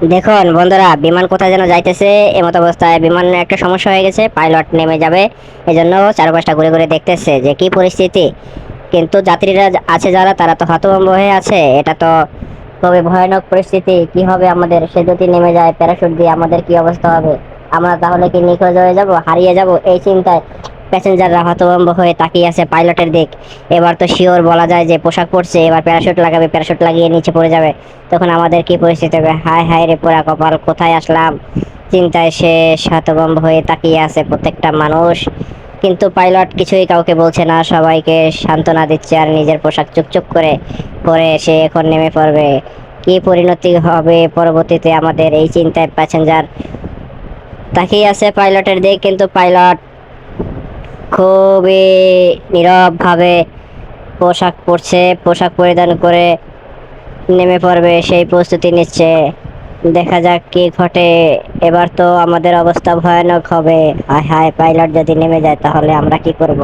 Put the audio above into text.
দেখুন বন্ধুরা, বিমান কোথায় যেন যাইতেছে। এমত অবস্থায় বিমানের একটা সমস্যা হয়ে গেছে, পাইলট নেমে যাবে। এজন্য চারপাশটা ঘুরে ঘুরে দেখতেছে যে কি পরিস্থিতি। কিন্তু যাত্রীরা আছে যারা, তারা তো হতভম্ব হয়ে আছে। এটা তো খুবই ভয়ানক পরিস্থিতি। কি হবে আমাদের? সে যদি নেমে যায় প্যারাশুট দিয়ে, আমাদের কি অবস্থা হবে? আমরা তাহলে কি নিখোঁজ হয়ে যাব, হারিয়ে যাব? এই চিন্তায় প্যাসেঞ্জাররা হতভম্ব হয়ে তাকিয়ে আছে পাইলটের দিক। এবার তো শিওর বলা যায় যে পোশাক পরছে, এবার প্যারাশুট লাগাবে, প্যারাশুট লাগিয়ে নিচে পড়ে যাবে। তখন আমাদের কি পরিস্থিতি হবে? হায় হায় রে পোড়া কপাল, কোথায় আসলাম! চিন্তায় শেষ, হতভম্ব হয়ে তাকিয়ে আছে প্রত্যেকটা মানুষ। কিন্তু পাইলট কিছুই কাউকে বলছে না, সবাইকে সান্ত্বনা দিচ্ছে আর নিজের পোশাক চুকচুক করে পরে সে এখন নেমে পড়বে। কি পরিণতি হবে পরবর্তীতে আমাদের, এই চিন্তায় প্যাসেঞ্জার তাকিয়ে আছে পাইলটের দিক। কিন্তু পাইলট খুবই নীরব ভাবে পোশাক পরছে, পোশাক পরিধান করে নেমে পড়বে সেই প্রস্তুতি নিচ্ছে। দেখা যাক কি ঘটে। এবার তো আমাদের অবস্থা ভয়ানক হবে। হায় হায়, পাইলট যদি নেমে যায় তাহলে আমরা কি করব?